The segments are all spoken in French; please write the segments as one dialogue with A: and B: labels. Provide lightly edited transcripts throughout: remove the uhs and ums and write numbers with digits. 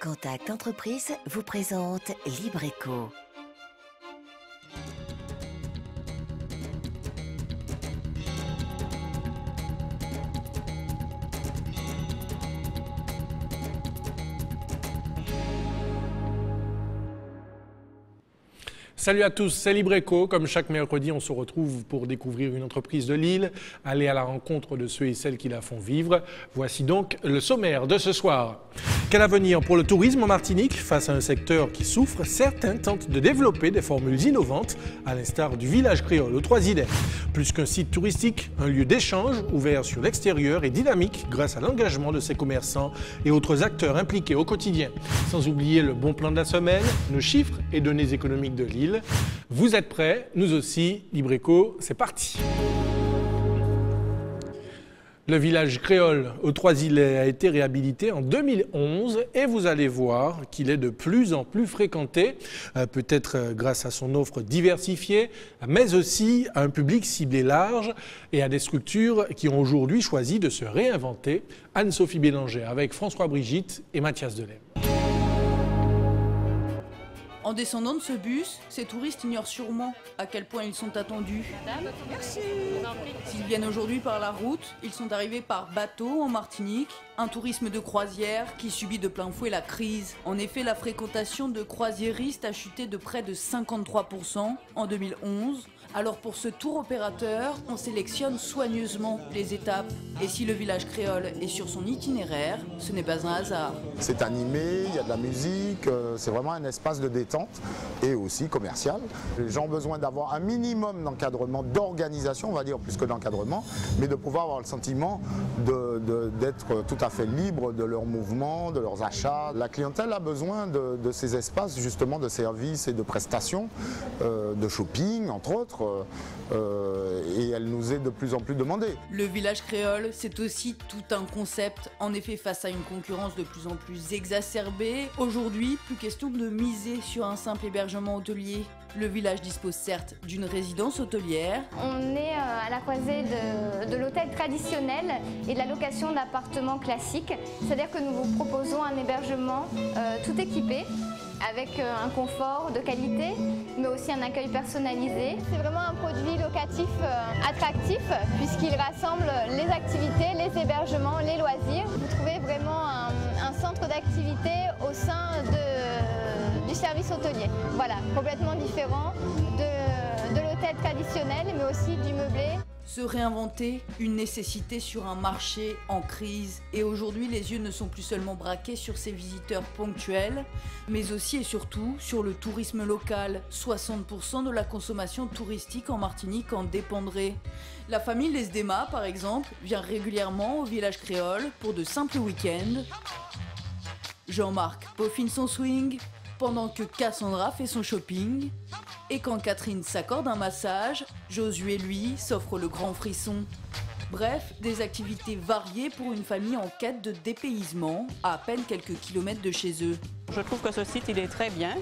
A: Contact Entreprise vous présente Libreco.
B: Salut à tous, c'est Libreco. Comme chaque mercredi, on se retrouve pour découvrir une entreprise de Lille, aller à la rencontre de ceux et celles qui la font vivre. Voici donc le sommaire de ce soir. Quel avenir pour le tourisme en Martinique? Face à un secteur qui souffre, certains tentent de développer des formules innovantes, à l'instar du village créole aux Trois-Îlets. Plus qu'un site touristique, un lieu d'échange ouvert sur l'extérieur et dynamique grâce à l'engagement de ses commerçants et autres acteurs impliqués au quotidien. Sans oublier le bon plan de la semaine, nos chiffres et données économiques de Lille. Vous êtes prêts? Nous aussi. Libreco, c'est parti. Le village créole aux Trois-Îlets a été réhabilité en 2011 et vous allez voir qu'il est de plus en plus fréquenté, peut-être grâce à son offre diversifiée, mais aussi à un public ciblé large et à des structures qui ont aujourd'hui choisi de se réinventer. Anne-Sophie Bélanger avec François Brigitte et Mathias Delem.
C: En descendant de ce bus, ces touristes ignorent sûrement à quel point ils sont attendus. Madame, merci. S'ils viennent aujourd'hui par la route, ils sont arrivés par bateau en Martinique, un tourisme de croisière qui subit de plein fouet la crise. En effet, la fréquentation de croisiéristes a chuté de près de 53% en 2011. Alors pour ce tour opérateur, on sélectionne soigneusement les étapes. Et si le village créole est sur son itinéraire, ce n'est pas un hasard.
D: C'est animé, il y a de la musique, c'est vraiment un espace de détente et aussi commercial. Les gens ont besoin d'avoir un minimum d'encadrement, d'organisation, on va dire plus que d'encadrement, mais de pouvoir avoir le sentiment d'être tout à fait libre de leurs mouvements, de leurs achats. La clientèle a besoin de ces espaces justement de services et de prestations, de shopping entre autres. Et elle nous est de plus en plus demandée.
C: Le village créole, c'est aussi tout un concept. En effet, face à une concurrence de plus en plus exacerbée, aujourd'hui, plus question de miser sur un simple hébergement hôtelier. Le village dispose certes d'une résidence hôtelière.
E: On est à la croisée de l'hôtel traditionnel et de la location d'appartements classiques. C'est-à-dire que nous vous proposons un hébergement tout équipé, avec un confort de qualité, mais aussi un accueil personnalisé. C'est vraiment un produit locatif attractif, puisqu'il rassemble les activités, les hébergements, les loisirs. Vous trouvez vraiment un centre d'activité au sein du service hôtelier. Voilà, complètement différent de l'hôtel traditionnel, mais aussi du meublé.
C: Se réinventer, une nécessité sur un marché en crise. Et aujourd'hui, les yeux ne sont plus seulement braqués sur ces visiteurs ponctuels, mais aussi et surtout sur le tourisme local. 60% de la consommation touristique en Martinique en dépendrait. La famille Lesdema, par exemple, vient régulièrement au village créole pour de simples week-ends. Jean-Marc peaufine son swing, pendant que Cassandra fait son shopping. Et quand Catherine s'accorde un massage, Josué, lui, s'offre le grand frisson. Bref, des activités variées pour une famille en quête de dépaysement, à peine quelques kilomètres de chez eux.
F: Je trouve que ce site, il est très bien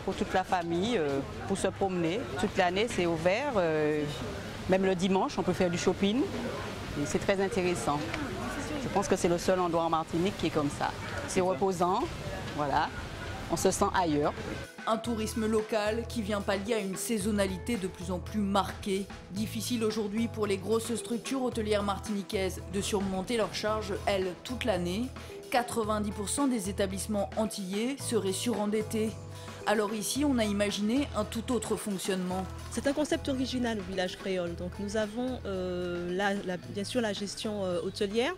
F: pour toute la famille, pour se promener. Toute l'année, c'est ouvert. Même le dimanche, on peut faire du shopping. Et c'est très intéressant. Je pense que c'est le seul endroit en Martinique qui est comme ça. C'est reposant, voilà. On se sent ailleurs.
C: Un tourisme local qui vient pallier à une saisonnalité de plus en plus marquée. Difficile aujourd'hui pour les grosses structures hôtelières martiniquaises de surmonter leurs charges, elles, toute l'année. 90% des établissements antillais seraient surendettés. Alors ici, on a imaginé un tout autre fonctionnement.
G: C'est un concept original au village créole. Donc nous avons bien sûr la gestion hôtelière,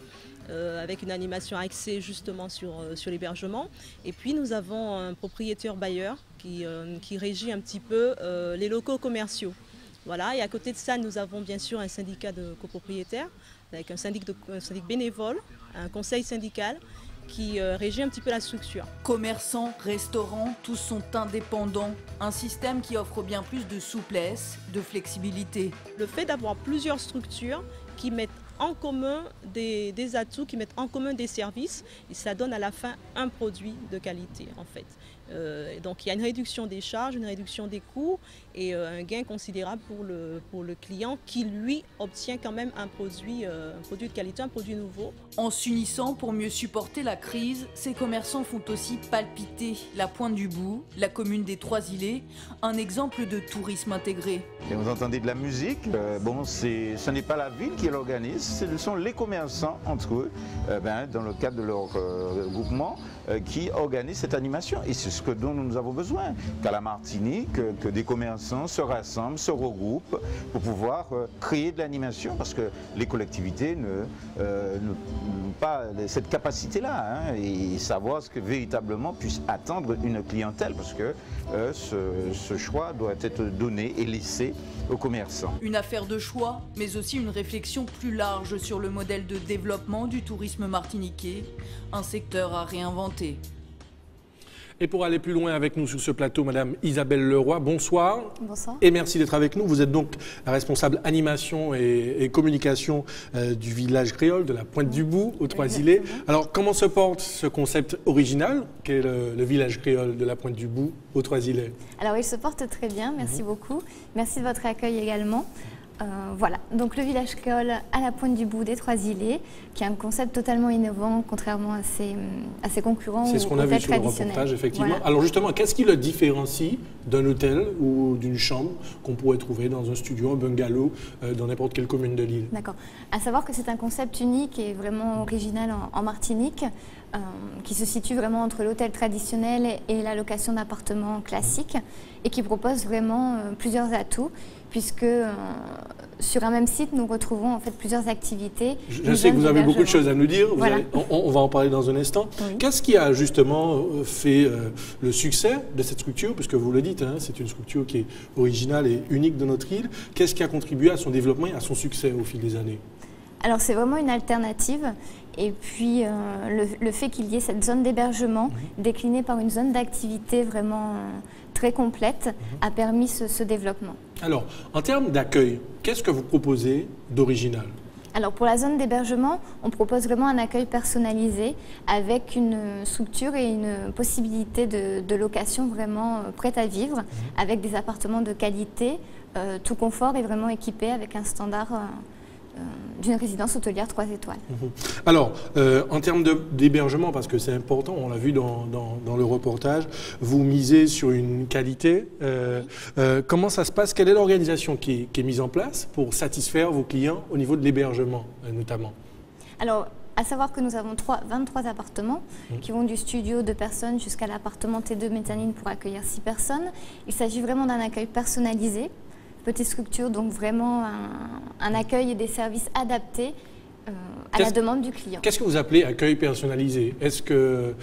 G: avec une animation axée justement sur l'hébergement. Et puis nous avons un propriétaire bailleur qui régit un petit peu les locaux commerciaux. Voilà. Et à côté de ça, nous avons bien sûr un syndicat de copropriétaires, avec un syndic bénévole, un conseil syndical qui régit un petit peu la structure.
C: Commerçants, restaurants, tous sont indépendants. Un système qui offre bien plus de souplesse, de flexibilité.
G: Le fait d'avoir plusieurs structures qui mettent en commun des atouts, qui mettent en commun des services, et ça donne à la fin un produit de qualité en fait. Donc il y a une réduction des charges, une réduction des coûts et un gain considérable pour le client qui lui obtient quand même un produit de qualité, un produit nouveau.
C: En s'unissant pour mieux supporter la crise, ces commerçants font aussi palpiter la Pointe du Bout, la commune des Trois-Îlets, un exemple de tourisme intégré.
H: Et vous entendez de la musique, ce n'est pas la ville qui l'organise, ce sont les commerçants entre eux, dans le cadre de leur groupement, qui organisent cette animation. Et c'est ce dont nous avons besoin, qu'à la Martinique, que des commerçants se rassemblent, se regroupent pour pouvoir créer de l'animation, parce que les collectivités n'ont pas cette capacité-là, et savoir ce que véritablement puisse attendre une clientèle, parce que ce choix doit être donné et laissé aux commerçants.
C: Une affaire de choix, mais aussi une réflexion plus large sur le modèle de développement du tourisme martiniquais, un secteur à réinventer.
B: Et pour aller plus loin avec nous sur ce plateau, Madame Isabelle Leroy, bonsoir.
E: Bonsoir.
B: Et merci d'être avec nous. Vous êtes donc la responsable animation et communication du village créole de la Pointe du Bout, aux Trois-Îlets. Alors, comment se porte ce concept original qu'est le village créole de la Pointe du Bout, aux Trois-Îlets?
E: Alors, il se porte très bien, merci beaucoup. Merci de votre accueil également. Voilà, donc le village créole à la Pointe du Bout des Trois-Îlets, qui est un concept totalement innovant, contrairement à ses concurrents.
B: C'est ce qu'on a vu sur le reportage, effectivement. Voilà. Alors justement, qu'est-ce qui le différencie d'un hôtel ou d'une chambre qu'on pourrait trouver dans un studio, un bungalow, dans n'importe quelle commune de l'île?
E: D'accord. À savoir que c'est un concept unique et vraiment original en Martinique, qui se situe vraiment entre l'hôtel traditionnel et la location d'appartements classiques, et qui propose vraiment plusieurs atouts, puisque sur un même site, nous retrouvons en fait plusieurs activités.
B: Je sais que vous avez beaucoup de choses à nous dire,
E: voilà.
B: On va en parler dans un instant. Oui. Qu'est-ce qui a justement fait le succès de cette structure, puisque vous le dites, c'est une structure qui est originale et unique de notre île. Qu'est-ce qui a contribué à son développement et à son succès au fil des années?
E: Alors c'est vraiment une alternative, et puis le fait qu'il y ait cette zone d'hébergement déclinée par une zone d'activité vraiment très complète a permis ce développement. Alors,
B: en termes d'accueil, qu'est-ce que vous proposez d'original?
E: Alors pour la zone d'hébergement, on propose vraiment un accueil personnalisé avec une structure et une possibilité de location vraiment prête à vivre, avec des appartements de qualité, tout confort et vraiment équipés avec un standard d'une résidence hôtelière 3 étoiles.
B: Alors, en termes d'hébergement, parce que c'est important, on l'a vu dans le reportage, vous misez sur une qualité. Comment ça se passe? Quelle est l'organisation qui est mise en place pour satisfaire vos clients au niveau de l'hébergement, notamment?
E: Alors, à savoir que nous avons 23 appartements qui vont du studio 2 personnes jusqu'à l'appartement T2 mezzanine pour accueillir 6 personnes. Il s'agit vraiment d'un accueil personnalisé. Petite structure, donc vraiment un accueil et des services adaptés à la demande du client.
B: Qu'est-ce que vous appelez accueil personnalisé? Est-ce que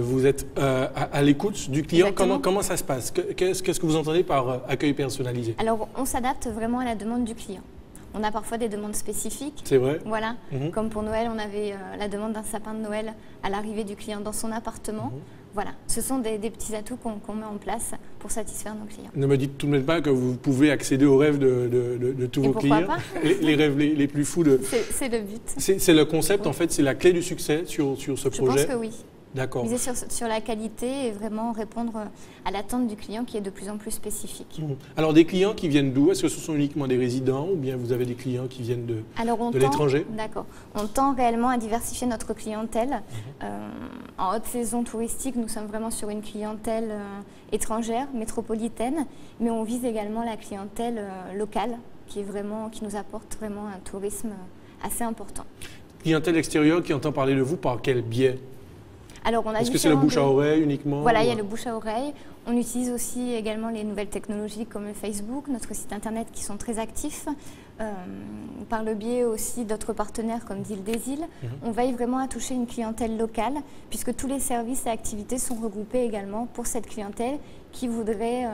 B: vous êtes à l'écoute du client? Comment ça se passe? Qu'est-ce que vous entendez par accueil personnalisé?
E: Alors, on s'adapte vraiment à la demande du client. On a parfois des demandes spécifiques.
B: C'est vrai.
E: Voilà. Comme pour Noël, on avait la demande d'un sapin de Noël à l'arrivée du client dans son appartement. Voilà, ce sont des petits atouts qu'on met en place pour satisfaire nos clients.
B: Ne me dites tout de même pas que vous pouvez accéder aux rêves de tous vos clients.
E: Pas
B: les rêves les plus fous.
E: C'est le but.
B: C'est le concept, en fait, c'est la clé du succès sur ce projet.
E: Je pense que oui.
B: D'accord.
E: Miser sur la qualité et vraiment répondre à l'attente du client qui est de plus en plus spécifique.
B: Alors, des clients qui viennent d'où? Est-ce que ce sont uniquement des résidents ou bien vous avez des clients qui viennent de l'étranger?
E: D'accord. On tend réellement à diversifier notre clientèle. En haute saison touristique, nous sommes vraiment sur une clientèle étrangère, métropolitaine, mais on vise également la clientèle locale qui nous apporte vraiment un tourisme assez important.
B: Clientèle extérieure qui entend parler de vous par quel biais? Est-ce que c'est le bouche à oreille uniquement?
E: Voilà, il y a le bouche à oreille. On utilise aussi également les nouvelles technologies comme le Facebook, notre site internet qui sont très actifs. Par le biais aussi d'autres partenaires comme d'Île des Îles. On veille vraiment à toucher une clientèle locale puisque tous les services et activités sont regroupés également pour cette clientèle qui voudrait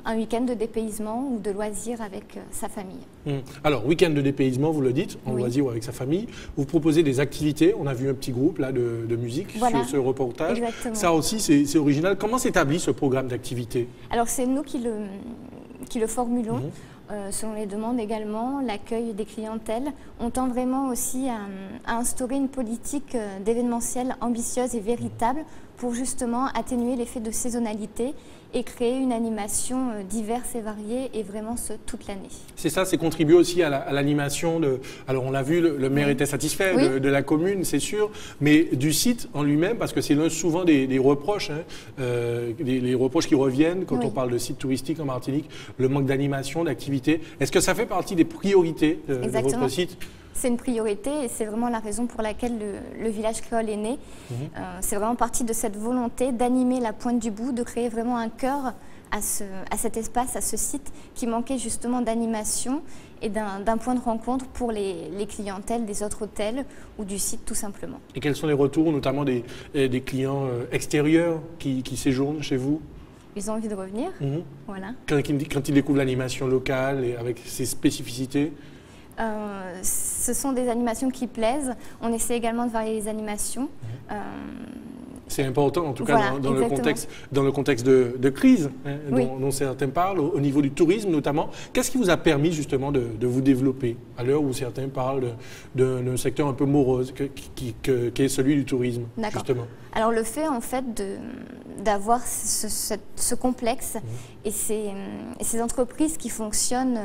E: un week-end de dépaysement ou de loisirs avec sa famille.
B: Alors, week-end de dépaysement, vous le dites, en loisir ou avec sa famille. Vous proposez des activités. On a vu un petit groupe là, de musique sur ce reportage.
E: Exactement.
B: Ça aussi, c'est original. Comment s'établit ce programme d'activité?
E: Alors, c'est nous qui le formulons. selon les demandes également, l'accueil des clientèles. On tend vraiment aussi à instaurer une politique d'événementiel ambitieuse et véritable pour justement atténuer l'effet de saisonnalité et créer une animation diverse et variée et vraiment toute l'année. C'est
B: ça, c'est contribuer aussi à l'animation. Alors on l'a vu, le maire était satisfait de la commune, c'est sûr, mais du site en lui-même, parce que c'est souvent des reproches, hein, les reproches qui reviennent quand on parle de site touristique en Martinique, le manque d'animation, d'activité. Est-ce que ça fait partie des priorités de votre site ?
E: C'est une priorité et c'est vraiment la raison pour laquelle le village créole est né. C'est vraiment partie de cette volonté d'animer la Pointe du Bout, de créer vraiment un cœur à cet espace, à ce site qui manquait justement d'animation et d'un point de rencontre pour les clientèles des autres hôtels ou du site tout simplement.
B: Et quels sont les retours, notamment des clients extérieurs qui séjournent chez vous ?
E: Ils ont envie de revenir, voilà.
B: Quand ils découvrent l'animation locale et avec ses spécificités ?
E: Ce sont des animations qui plaisent. On essaie également de varier les animations.
B: C'est important, en tout cas, dans le contexte de crise dont certains parlent, au niveau du tourisme notamment. Qu'est-ce qui vous a permis justement de vous développer à l'heure où certains parlent d'un secteur un peu morose, qui est celui du tourisme, justement?
E: Alors le fait, en fait, d'avoir ce complexe et ces entreprises qui fonctionnent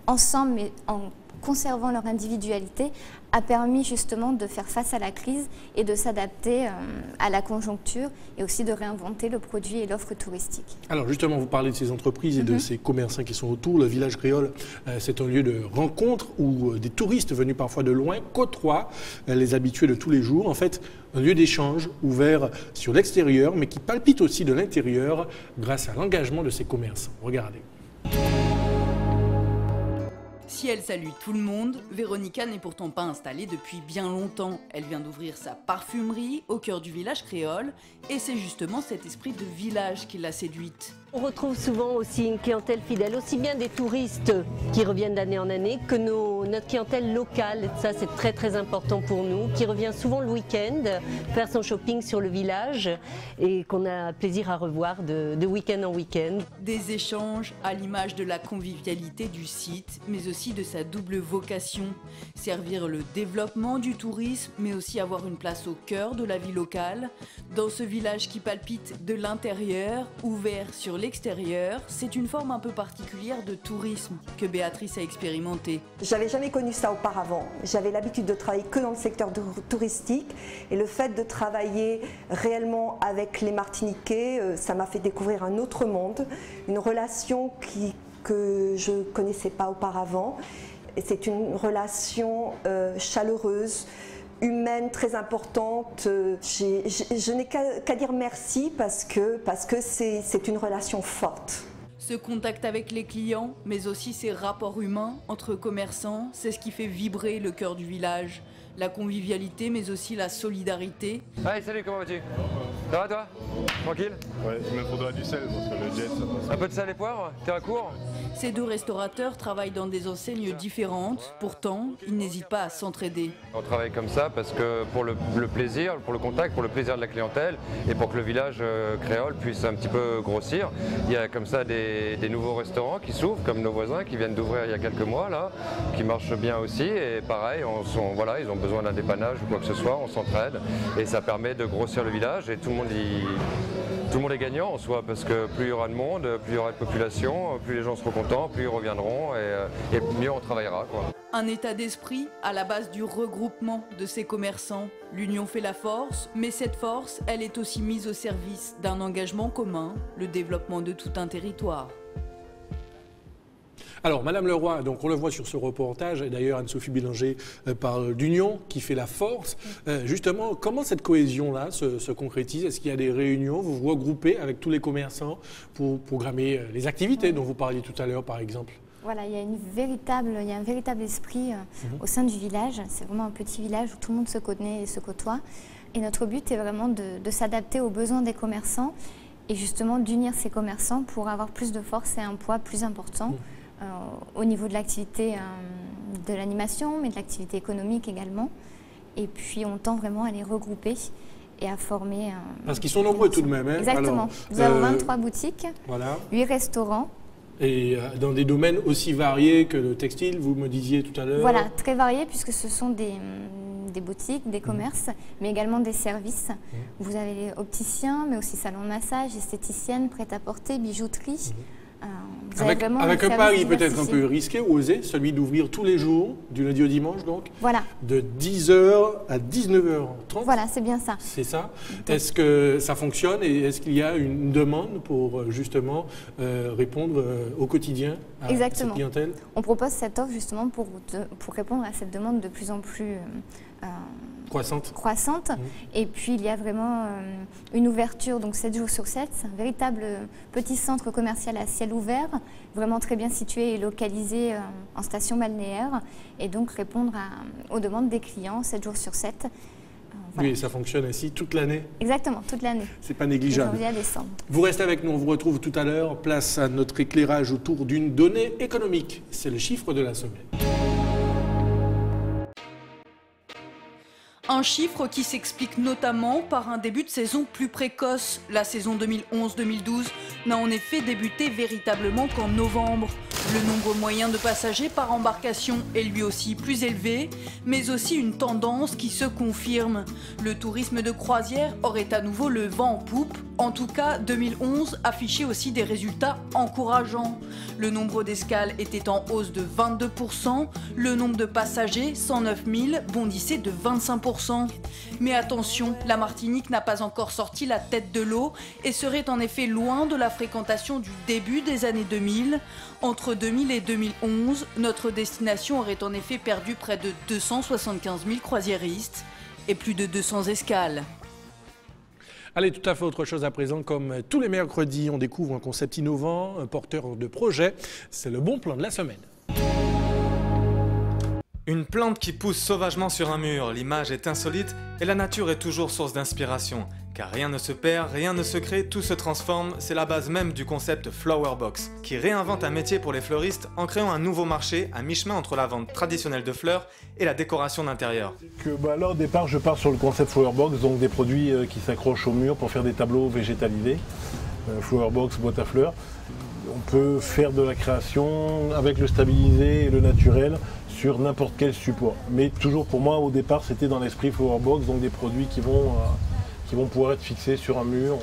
E: ensemble, mais en conservant leur individualité, a permis justement de faire face à la crise et de s'adapter à la conjoncture et aussi de réinventer le produit et l'offre touristique.
B: Alors justement, vous parlez de ces entreprises et de ces commerçants qui sont autour. Le village créole, c'est un lieu de rencontre où des touristes venus parfois de loin côtoient les habitués de tous les jours. En fait, un lieu d'échange ouvert sur l'extérieur, mais qui palpite aussi de l'intérieur grâce à l'engagement de ces commerçants. Regardez.
C: Si elle salue tout le monde, Véronica n'est pourtant pas installée depuis bien longtemps. Elle vient d'ouvrir sa parfumerie au cœur du village créole et c'est justement cet esprit de village qui l'a séduite.
I: On retrouve souvent aussi une clientèle fidèle, aussi bien des touristes qui reviennent d'année en année que notre clientèle locale. Ça, c'est très très important pour nous, qui revient souvent le week-end faire son shopping sur le village et qu'on a plaisir à revoir de week-end en week-end.
C: Des échanges à l'image de la convivialité du site, mais aussi de sa double vocation. Servir le développement du tourisme, mais aussi avoir une place au cœur de la vie locale. Dans ce village qui palpite de l'intérieur, ouvert sur l'extérieur, c'est une forme un peu particulière de tourisme que Béatrice a expérimenté.
J: J'avais jamais connu ça auparavant. J'avais l'habitude de travailler que dans le secteur touristique et le fait de travailler réellement avec les Martiniquais, ça m'a fait découvrir un autre monde, une relation que je ne connaissais pas auparavant. C'est une relation chaleureuse, humaine, très importante. Je n'ai qu'à dire merci parce que c'est une relation forte.
C: Ce contact avec les clients, mais aussi ces rapports humains entre commerçants, c'est ce qui fait vibrer le cœur du village. La convivialité, mais aussi la solidarité.
K: Hey, salut, comment vas-tu? Ça va toi? Tranquille?
L: Ouais, il me faudra du sel parce que le jet, ça passe.
K: Un peu de sel et poivre? T'es à court?
C: Ces deux restaurateurs travaillent dans des enseignes différentes, pourtant, ils n'hésitent pas à s'entraider.
K: On travaille comme ça parce que pour le plaisir, pour le contact, pour le plaisir de la clientèle et pour que le village créole puisse un petit peu grossir, il y a comme ça des nouveaux restaurants qui s'ouvrent, comme nos voisins qui viennent d'ouvrir il y a quelques mois, là, qui marchent bien aussi. Et pareil, voilà, ils ont besoin d'un dépannage ou quoi que ce soit, on s'entraide et ça permet de grossir le village et tout le monde est gagnant en soi parce que plus il y aura de monde, plus il y aura de population, plus les gens seront contents, plus ils reviendront et mieux on travaillera, quoi.
C: Un état d'esprit à la base du regroupement de ces commerçants. L'union fait la force, mais cette force, elle est aussi mise au service d'un engagement commun, le développement de tout un territoire.
B: Alors, Madame Leroy, donc on le voit sur ce reportage, et d'ailleurs Anne-Sophie Bélanger parle d'union qui fait la force. Justement, comment cette cohésion-là se concrétise? Est-ce qu'il y a des réunions? Vous vous regroupez avec tous les commerçants pour programmer les activités dont vous parliez tout à l'heure, par exemple?
E: Voilà, il y a un véritable esprit au sein du village. C'est vraiment un petit village où tout le monde se connaît et se côtoie. Et notre but est vraiment de s'adapter aux besoins des commerçants et justement d'unir ces commerçants pour avoir plus de force et un poids plus important. Au niveau de l'activité de l'animation, mais de l'activité économique également. Et puis on tend vraiment à les regrouper et à former...
B: Parce qu'ils sont nombreux tout de même. Hein?
E: Exactement.
B: Alors,
E: nous avons 23 boutiques,
B: voilà.
E: 8 restaurants
B: Et dans des domaines aussi variés que le textile, vous me disiez tout à l'heure.
E: Voilà, très variés puisque ce sont des boutiques, des commerces, mais également des services. Vous avez les opticiens, mais aussi salon de massage, esthéticienne, prêt-à-porter, bijouterie.
B: Avec un pari peut-être un peu risqué ou osé, celui d'ouvrir tous les jours, du lundi au dimanche donc,
E: voilà,
B: de 10h à 19h30.
E: Voilà, c'est bien ça.
B: C'est ça. Est-ce que ça fonctionne et est-ce qu'il y a une demande pour justement répondre au quotidien à cette clientèle?
E: On propose cette offre justement pour répondre à cette demande de plus en plus croissante. Et puis il y a vraiment une ouverture, donc 7 jours sur 7. C'est un véritable petit centre commercial à ciel ouvert, vraiment très bien situé et localisé en station balnéaire, et donc répondre aux demandes des clients 7 jours sur 7.
B: Voilà. Oui, et ça fonctionne ainsi toute l'année?
E: Exactement, toute l'année.
B: C'est pas négligeable.
E: De janvier à décembre.
B: Vous restez avec nous, on vous retrouve tout à l'heure. Place à notre éclairage autour d'une donnée économique. C'est le chiffre de la semaine.
C: Un chiffre qui s'explique notamment par un début de saison plus précoce. La saison 2011-2012 n'a en effet débuté véritablement qu'en novembre. Le nombre moyen de passagers par embarcation est lui aussi plus élevé, mais aussi une tendance qui se confirme. Le tourisme de croisière aurait à nouveau le vent en poupe. En tout cas, 2011 affichait aussi des résultats encourageants. Le nombre d'escales était en hausse de 22%, le nombre de passagers, 109 000, bondissait de 25%. Mais attention, la Martinique n'a pas encore sorti la tête de l'eau et serait en effet loin de la fréquentation du début des années 2000. Entre 2000 et 2011, notre destination aurait en effet perdu près de 275 000 croisiéristes et plus de 200 escales.
B: Allez, tout à fait autre chose à présent. Comme tous les mercredis, on découvre un concept innovant, un porteur de projet. C'est le bon plan de la semaine.
M: Une plante qui pousse sauvagement sur un mur, l'image est insolite et la nature est toujours source d'inspiration. Car rien ne se perd, rien ne se crée, tout se transforme, c'est la base même du concept Flower Box, qui réinvente un métier pour les fleuristes en créant un nouveau marché à mi-chemin entre la vente traditionnelle de fleurs et la décoration d'intérieur.
N: Là au départ je pars sur le concept Flower Box, donc des produits qui s'accrochent au mur pour faire des tableaux végétalisés. Flower Box, boîte à fleurs. On peut faire de la création avec le stabilisé et le naturel sur n'importe quel support. Mais toujours pour moi au départ c'était dans l'esprit Flower Box, donc des produits qui vont pouvoir être fixés sur un mur.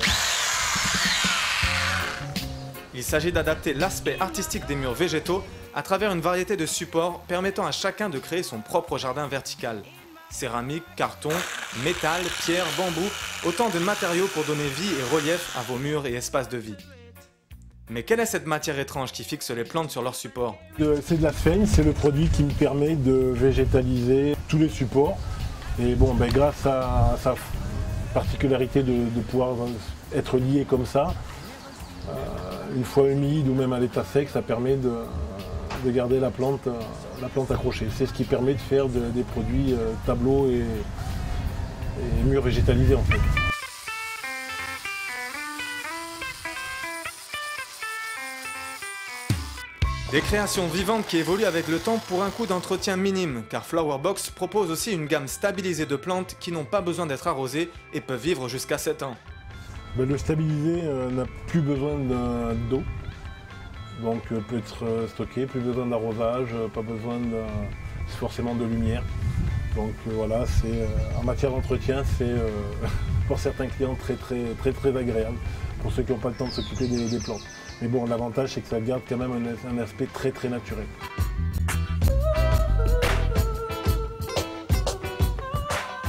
M: Il s'agit d'adapter l'aspect artistique des murs végétaux à travers une variété de supports permettant à chacun de créer son propre jardin vertical. Céramique, carton, métal, pierre, bambou, autant de matériaux pour donner vie et relief à vos murs et espaces de vie. Mais quelle est cette matière étrange qui fixe les plantes sur leur support?
N: C'est de la sphène, c'est le produit qui me permet de végétaliser tous les supports. Et bon, grâce à sa particularité de pouvoir être lié comme ça, une fois humide ou même à l'état sec, ça permet de garder la plante accrochée. C'est ce qui permet de faire des produits tableaux et murs végétalisés en fait.
M: Des créations vivantes qui évoluent avec le temps pour un coût d'entretien minime, car Flower Box propose aussi une gamme stabilisée de plantes qui n'ont pas besoin d'être arrosées et peuvent vivre jusqu'à 7 ans.
N: Le stabilisé n'a plus besoin d'eau, donc peut être stocké, plus besoin d'arrosage, pas besoin forcément de lumière. Donc voilà, en matière d'entretien, c'est pour certains clients très agréable, pour ceux qui n'ont pas le temps de s'occuper des plantes. Mais bon, l'avantage, c'est que ça garde quand même un aspect très naturel.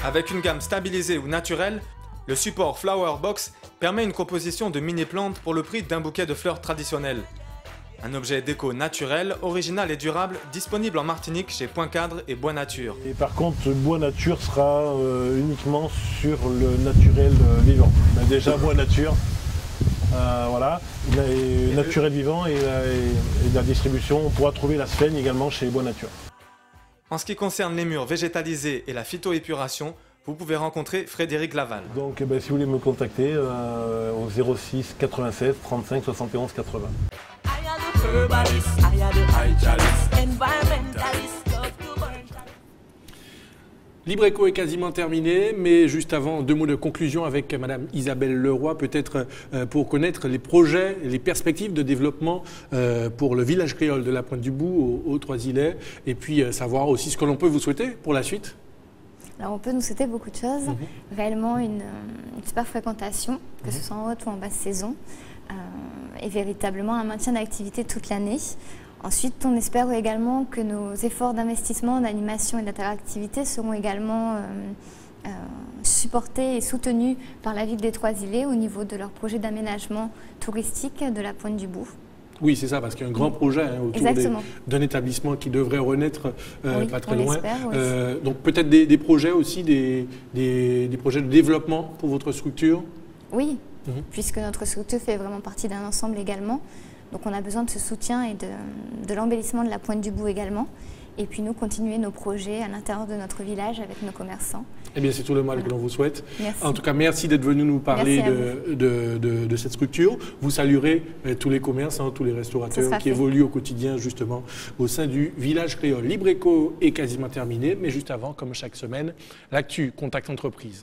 M: Avec une gamme stabilisée ou naturelle, le support Flower Box permet une composition de mini-plantes pour le prix d'un bouquet de fleurs traditionnelles. Un objet déco naturel, original et durable, disponible en Martinique chez Point Cadre et Bois Nature.
N: Et par contre, Bois Nature sera uniquement sur le naturel vivant. Mais déjà, Bois Nature, voilà, naturel vivant et la distribution, on pourra trouver la sphène également chez Bois Nature.
M: En ce qui concerne les murs végétalisés et la phytoépuration, vous pouvez rencontrer Frédéric Laval.
N: Donc si vous voulez me contacter au 06 96 35 71 80.
B: Libreco est quasiment terminé, mais juste avant, 2 mots de conclusion avec Madame Isabelle Leroy, peut-être pour connaître les projets, les perspectives de développement pour le village créole de la Pointe-du-Bout aux Trois-Îlets, et puis savoir aussi ce que l'on peut vous souhaiter pour la suite.
E: Alors on peut nous souhaiter beaucoup de choses, réellement une super fréquentation, que ce soit en haute ou en basse saison, et véritablement un maintien d'activité toute l'année. Ensuite, on espère également que nos efforts d'investissement, d'animation et d'interactivité seront également supportés et soutenus par la ville des Trois-Îlets au niveau de leur projet d'aménagement touristique de la Pointe-du-Bout.
B: Oui, c'est ça, parce qu'il y a un grand projet autour d'un établissement qui devrait renaître pas très loin. Donc peut-être des projets aussi, des projets de développement pour votre structure? Oui, puisque notre structure fait vraiment partie d'un ensemble également. Donc on a besoin de ce soutien et de l'embellissement de la Pointe-du-Bout également. Et puis nous, continuer nos projets à l'intérieur de notre village avec nos commerçants. Eh bien, c'est tout le mal que l'on vous souhaite. Merci. En tout cas, merci d'être venu nous parler de cette structure. Vous saluerez tous les commerces, tous les restaurateurs qui évoluent au quotidien justement au sein du village créole. Libreco est quasiment terminé, mais juste avant, comme chaque semaine, l'actu Contact Entreprise.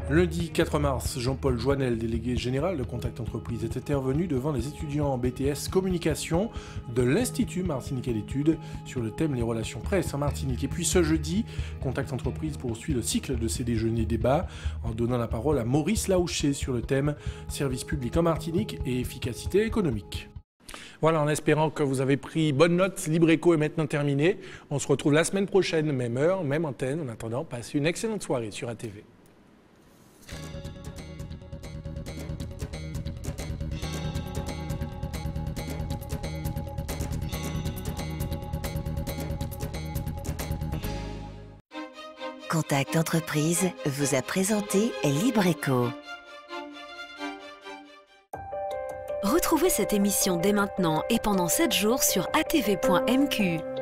B: Lundi 4 mars, Jean-Paul Joannel, délégué général de Contact Entreprise, est intervenu devant les étudiants en BTS Communication de l'Institut martiniquais d'études sur le thème « Les relations presse en Martinique ». Et puis ce jeudi, Contact Entreprise poursuit le cycle de ses déjeuners débats en donnant la parole à Maurice Laouché sur le thème « Service public en Martinique et efficacité économique ». Voilà, en espérant que vous avez pris bonne note, Libreco est maintenant terminé. On se retrouve la semaine prochaine, même heure, même antenne. En attendant, passez une excellente soirée sur ATV.
A: Contact Entreprise vous a présenté Libreco.
O: Retrouvez cette émission dès maintenant et pendant 7 jours sur atv.mq.